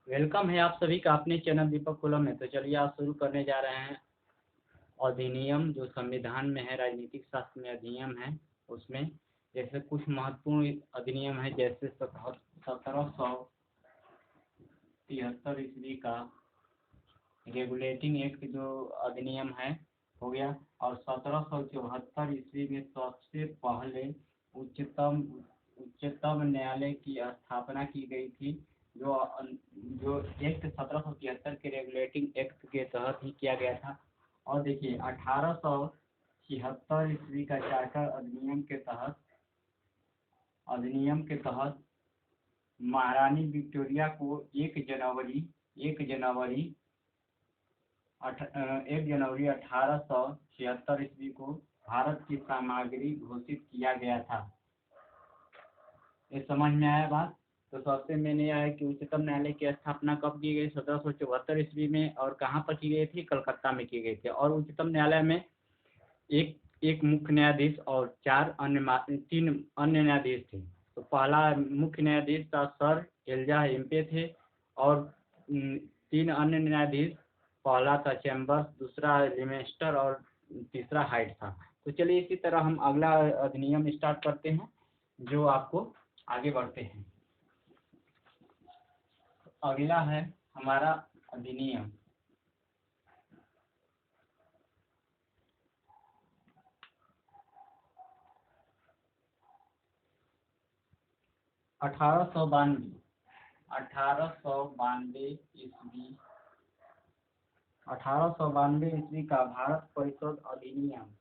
Welcome है आप सभी का अपने चैनल दीपक कुलम में। तो चलिए आज शुरू करने जा रहे हैं अधिनियम जो संविधान में है, राजनीतिक शास्त्र में अधिनियम है। उसमें जैसे कुछ महत्वपूर्ण अधिनियम है, जैसे 1773 ईस्वी का रेगुलेटिंग एक्ट जो अधिनियम है हो गया। और 1774 ईस्वी में सबसे पहले उच्चतम न्यायालय की स्थापना की गई थी, जो जो एक्ट 1773 के रेगुलेटिंग एक्ट के तहत ही किया गया था। और देखिए 1876 ईस्वी का चार्टर अधिनियम के तहत महारानी विक्टोरिया को 1 जनवरी 1876 ईस्वी को भारत की सामग्री घोषित किया गया था। ये समझ में आया बात। तो सबसे मैंने यह है कि उच्चतम न्यायालय की स्थापना कब की गई? 1774 ईस्वी में। और कहाँ पर की गई थी? कलकत्ता में की गई थी। और उच्चतम न्यायालय में एक मुख्य न्यायाधीश और 3 अन्य न्यायाधीश थे। तो पहला मुख्य न्यायाधीश था सर एलिजा एम्पे थे, और 3 अन्य न्यायाधीश, पहला था चैम्बर्स, दूसरा लिमेस्टर और तीसरा हाइट था। तो चलिए इसी तरह हम अगला अधिनियम स्टार्ट करते हैं, जो आपको आगे बढ़ते हैं। अगला है हमारा अधिनियम 1892 ईस्वी। 1892 ईस्वी का भारत परिषद अधिनियम।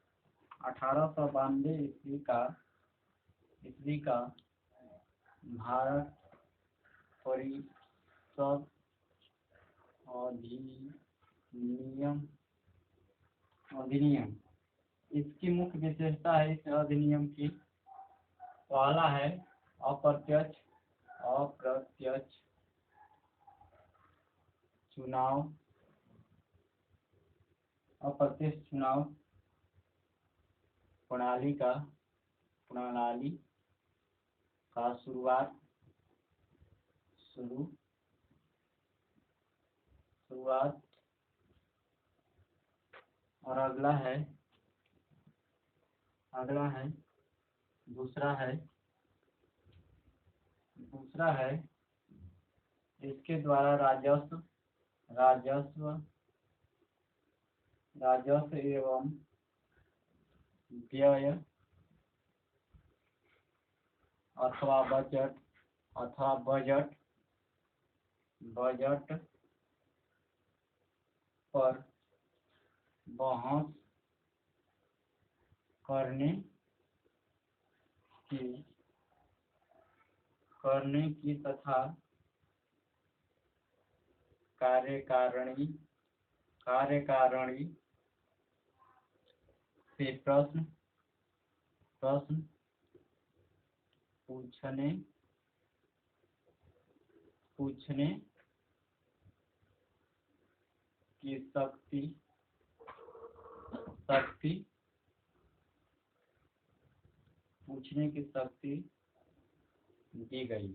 1892 ईस्वी का भारत परिषद अधिनियम। इसकी मुख्य विशेषता है इस अधिनियम की, पहला है अप्रत्यक्ष चुनाव प्रणाली का शुरुआत। और अगला है दूसरा है इसके द्वारा राजस्व एवं व्यय अथवा बजट पर बहस करने की तथा कार्यकारिणी से प्रश्न पूछने की शक्ति दी गई।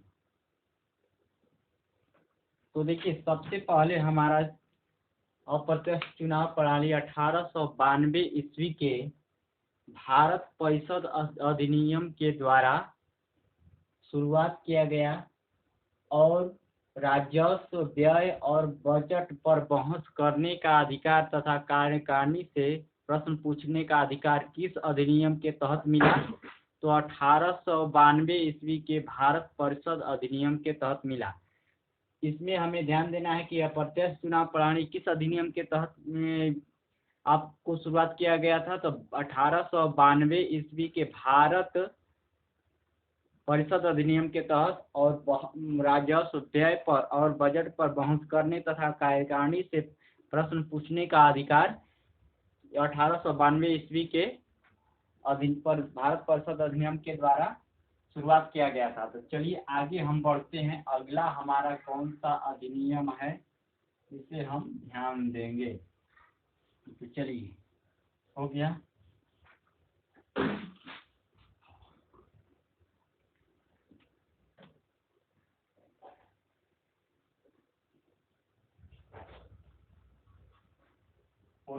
तो देखिए सबसे पहले हमारा अप्रत्यक्ष चुनाव प्रणाली 1892 ईस्वी के भारत परिषद अधिनियम के द्वारा शुरुआत किया गया। और राजस्व, व्यय और बजट पर बहस करने का अधिकार तथा कार्यकारिणी से प्रश्न पूछने का अधिकार किस अधिनियम के तहत मिला? तो 1892 ईस्वी के भारत परिषद अधिनियम के तहत मिला। इसमें हमें ध्यान देना है कि अप्रत्यक्ष चुनाव प्रणाली किस अधिनियम के तहत आपको शुरुआत किया गया था? तो 1892 ईस्वी के भारत परिषद अधिनियम के तहत, और राजस्व, व्यय पर और बजट पर बहस करने तथा कार्यकारिणी से प्रश्न पूछने का अधिकार 1892 ईस्वी के भारत परिषद अधिनियम के द्वारा शुरुआत किया गया था। तो चलिए आगे हम बढ़ते हैं। अगला हमारा कौन सा अधिनियम है, इसे हम ध्यान देंगे। तो चलिए हो गया।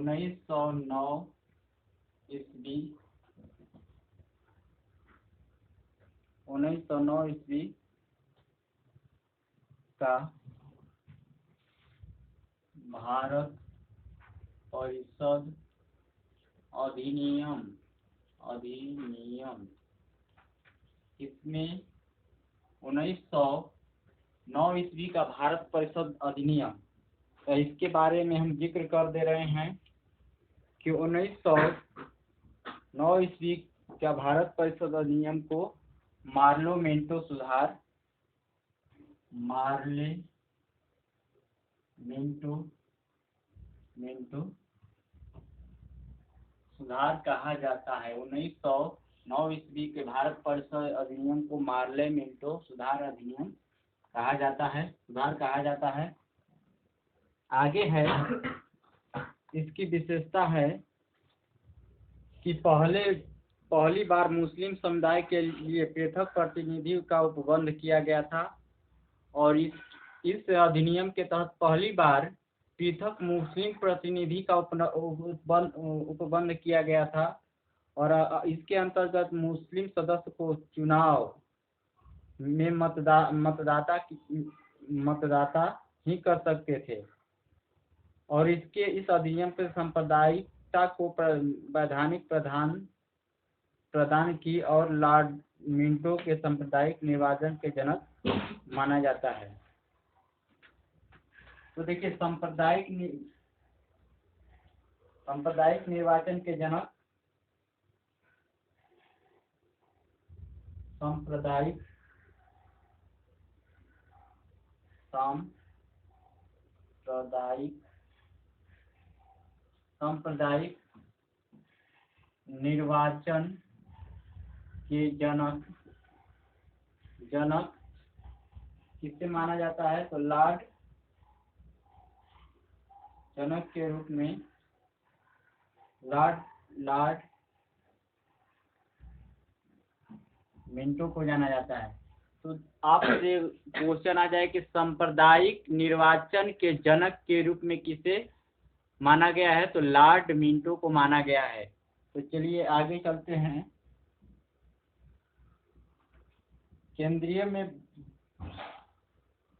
1909 ईस्वी 1909 ईस्वी का भारत परिषद अधिनियम इसमें 1909 ईस्वी का भारत परिषद अधिनियम, तो इसके बारे में हम जिक्र कर दे रहे हैं कि 1909 ईस्वी का भारत परिषद अधिनियम को मार्लेमेंटो सुधार कहा जाता है। 1909 ईस्वी के भारत परिषद अधिनियम को मार्लेमेंटो सुधार अधिनियम कहा जाता है, सुधार कहा जाता है। आगे है, इसकी विशेषता है कि पहली बार मुस्लिम समुदाय के लिए पृथक प्रतिनिधि का उपबंध किया गया था और इस अधिनियम के तहत पहली बार पृथक मुस्लिम प्रतिनिधि का उपबंध किया गया था और इसके अंतर्गत मुस्लिम सदस्य को चुनाव में मतदाता ही कर सकते थे और इस अधिनियम के सांप्रदायिकता को वैधानिक प्रदान की और लॉर्ड मिंटो के सांप्रदायिक निर्वाचन के जनक माना जाता है। तो देखिए, सांप्रदायिक निर्वाचन के जनक सांप्रदायिक निर्वाचन के जनक किससे माना जाता है, तो लॉर्ड जनक के रूप में लॉर्ड मिंटो को जाना जाता है। तो आपसे क्वेश्चन आ जाए कि सांप्रदायिक निर्वाचन के जनक के रूप में किसे माना गया है, तो लॉर्ड मिंटो को माना गया है। तो चलिए आगे चलते हैं।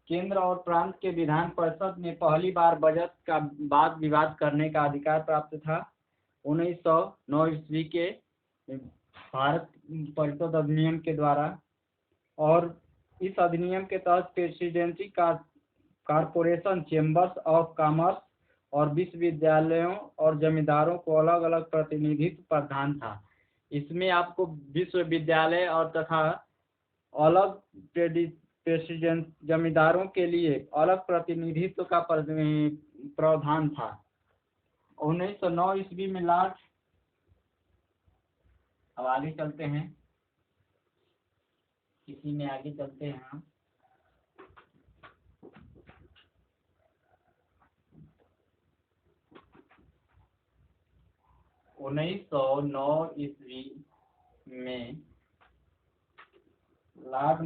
केंद्र और प्रांत के विधान परिषद में पहली बार बजट का वाद विवाद करने का अधिकार प्राप्त था 1909 ईस्वी के भारत परिषद अधिनियम के द्वारा, और इस अधिनियम के तहत presidency corporation, chambers of commerce और विश्वविद्यालयों और जमींदारों को अलग अलग प्रतिनिधित्व प्रदान था। इसमें आपको विश्वविद्यालय और तथा अलग प्रेसिडेंट जमींदारों के लिए अलग प्रतिनिधित्व का प्रावधान था। 1909 ईस्वी में लॉर्ड, अब आगे चलते हैं, इसी में आगे चलते हैं हम। उन्नीस सौ 9 ईस्वी में लॉर्ड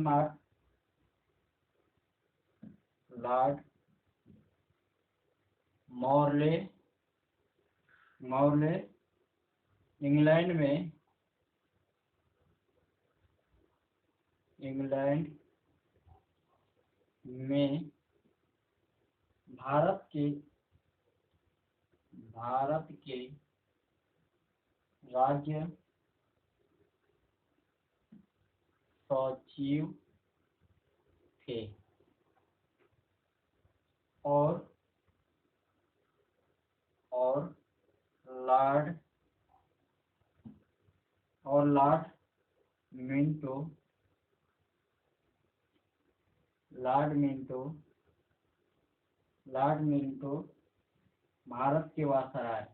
मॉर्ले इंग्लैंड में भारत के राज्य सचिव थे और लॉर्ड मिंटो भारत के वायसराय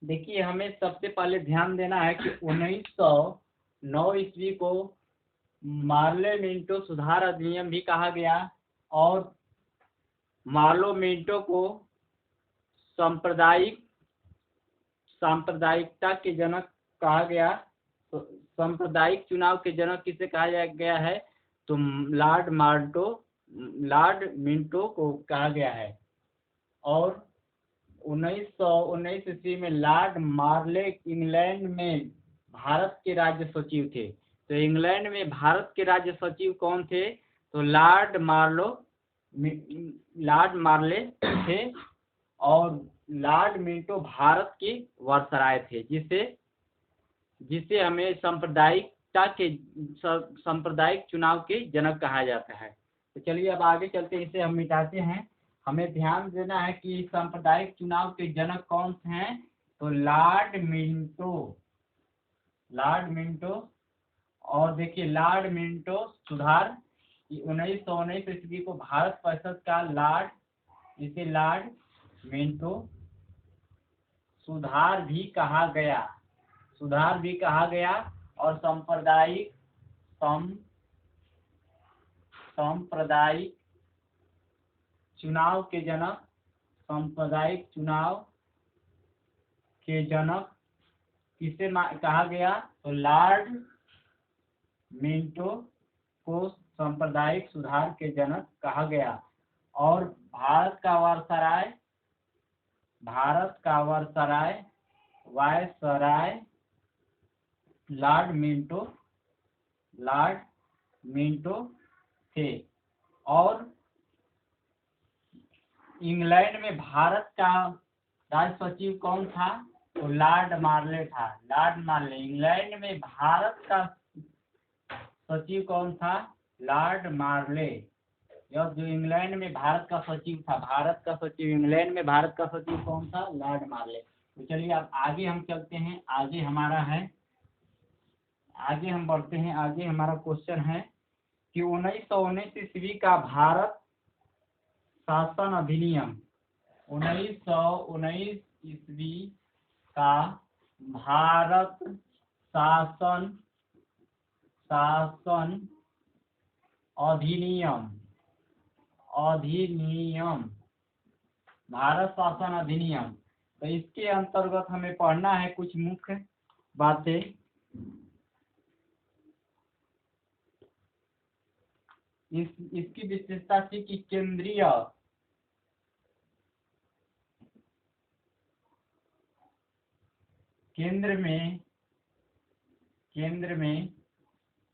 देखिए, हमें सबसे पहले ध्यान देना है कि 1909 ईस्वी को मार्लेमेंटो सुधार अधिनियम भी कहा गया और मार्लो मिंटो को सांप्रदायिकता के जनक कहा गया। तो सांप्रदायिक चुनाव के जनक किसे कहा गया है? तो लॉर्ड मिंटो को कहा गया है। और 1919 ईस्वी में लॉर्ड मार्ले इंग्लैंड में भारत के राज्य सचिव थे। तो इंग्लैंड में भारत के राज्य सचिव कौन थे? तो लॉर्ड मार्ले थे। और लॉर्ड मिंटो भारत के वायसराय थे, जिसे हमें सांप्रदायिक चुनाव के जनक कहा जाता है। तो चलिए अब आगे चलते हैं, इसे हम मिटाते हैं। हमें ध्यान देना है कि सांप्रदायिक चुनाव के जनक कौन से हैं। तो लॉर्ड मिंटो। और देखिए लॉर्ड मिंटो सुधार 1919 ईस्वी को भारत परिषद का इसे लॉर्ड मिंटो सुधार भी कहा गया। और सांप्रदायिक चुनाव के जनक किसे कहा गया? तो लॉर्ड मिंटो को सांप्रदायिक सुधार के जनक कहा गया। और भारत का वायसराय लॉर्ड मिंटो थे। और इंग्लैंड में भारत का राज सचिव कौन था? तो लॉर्ड मार्ले था। इंग्लैंड में भारत का सचिव कौन था? लॉर्ड मार्ले। यह जो इंग्लैंड में भारत का सचिव था, इंग्लैंड में भारत का सचिव कौन था? लॉर्ड मार्ले। तो चलिए अब आगे हम चलते हैं। आगे हम बढ़ते हैं। आगे हमारा क्वेश्चन है कि 1919 ईस्वी का भारत शासन अधिनियम 1919 ईस्वी का भारत शासन अधिनियम भारत शासन अधिनियम। तो इसके अंतर्गत हमें पढ़ना है कुछ मुख्य बातें। इसकी विशेषता थी कि केंद्र में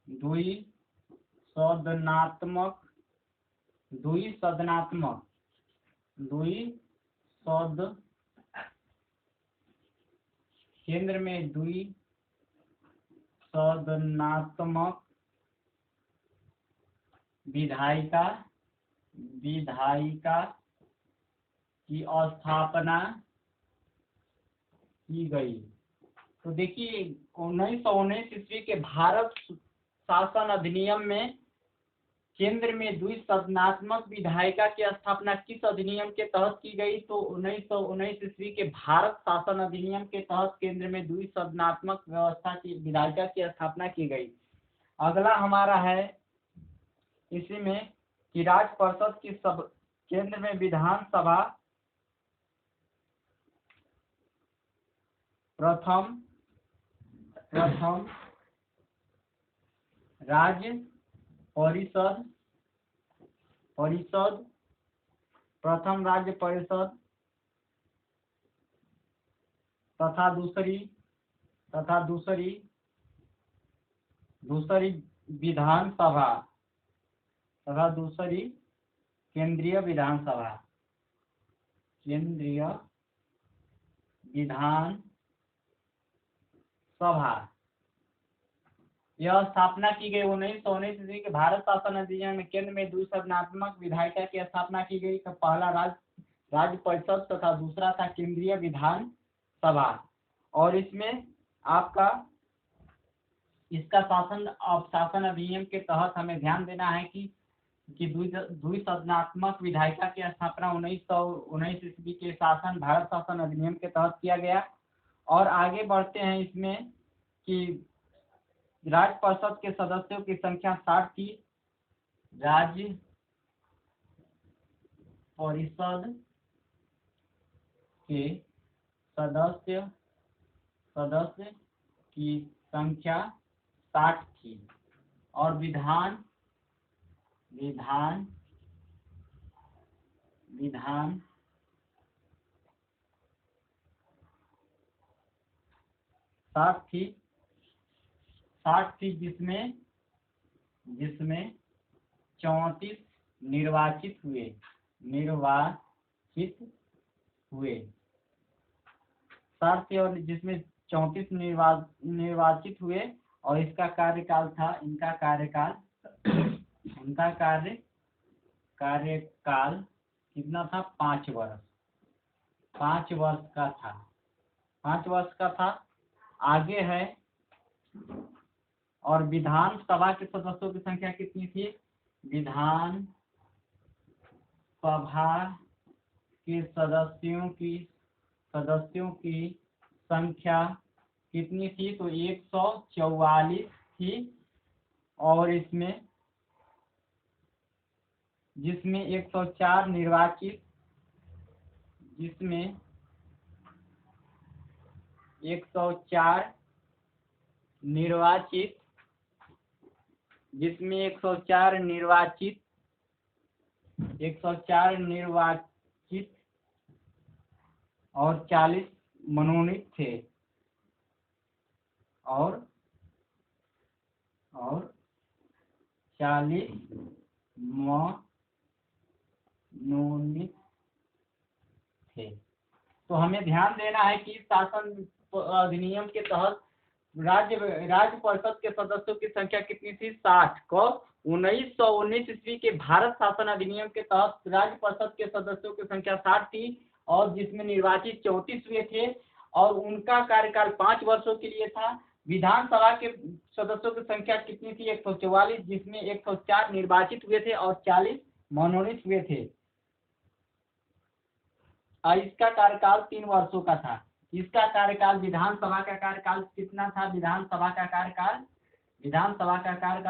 द्विसदनात्मक विधायिका की स्थापना की गई। तो देखिए 1919 ईस्वी के भारत शासन अधिनियम में केंद्र में द्विसदनात्मक विधायिका की स्थापना किस अधिनियम के तहत की गई? तो 1919 ईस्वी के भारत शासन अधिनियम के तहत केंद्र में द्विसदनात्मक व्यवस्था की विधायिका की स्थापना की गई। अगला हमारा है इसी में कि राज्य परिषद की केंद्र में विधानसभा प्रथम राज्य परिषद तथा दूसरी विधानसभा तथा दूसरी केंद्रीय विधानसभा यह स्थापना की गई। 1919 ईस्वी के भारत शासन अधिनियम में केंद्र में द्विसदनात्मक विधायिका की स्थापना की गई। तो पहला राज्य परिषद तथा दूसरा था केंद्रीय विधानसभा। और इसमें आपका इसका शासन अधिनियम के तहत हमें ध्यान देना है कि द्विसदनात्मक विधायिका की स्थापना 1919 ईस्वी के भारत शासन अधिनियम के तहत किया गया। और आगे बढ़ते हैं इसमें कि राज्य परिषद के सदस्यों की संख्या 60 थी। राज्य परिषद के सदस्य सदस्य की संख्या 60 थी और विधान विधान विधान 60 थी जिसमें 34 निर्वाचित हुए 60 थे और जिसमें 34 निर्वाचित हुए और इसका कार्यकाल था इनका कार्यकाल कितना था? 5 वर्ष 5 वर्ष का था 5 वर्ष का था। आगे है, और विधानसभा के सदस्यों की संख्या कितनी थी? विधानसभा के सदस्यों की संख्या कितनी थी? तो 144 थी और जिसमें 104 निर्वाचित और 40 मनोनीत थे और 40 मनोनीत थे। तो हमें ध्यान देना है कि शासन अधिनियम के तहत राज्य परिषद के सदस्यों की संख्या कितनी थी? 60 को 1919 ईस्वी के भारत शासन अधिनियम के तहत राज्य परिषद के सदस्यों की संख्या 60 थी और जिसमें निर्वाचित 34 हुए थे और उनका कार्यकाल 5 वर्षों के लिए था। विधानसभा के सदस्यों की संख्या कितनी थी? 144, जिसमें 104 निर्वाचित हुए थे और 40 मनोनीत हुए थे। इसका कार्यकाल 3 वर्षों का था। इसका कार्यकाल, विधानसभा का कार्यकाल कितना था? विधानसभा का कार्यकाल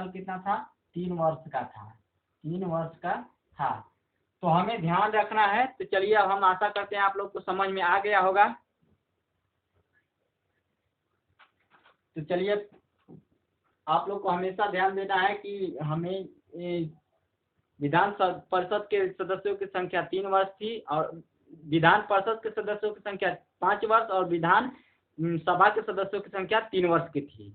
कितना था? 3 वर्ष का था। 3 वर्ष का था। तो हमें ध्यान रखना है। तो चलिए, अब हम आशा करते हैं आप लोग को समझ में आ गया होगा। तो चलिए, आप लोग को हमेशा ध्यान देना है कि हमें विधान परिषद के सदस्यों की संख्या 3 वर्ष थी और विधान परिषद के सदस्यों की संख्या 5 वर्ष और विधान सभा के सदस्यों की संख्या 3 वर्ष की थी।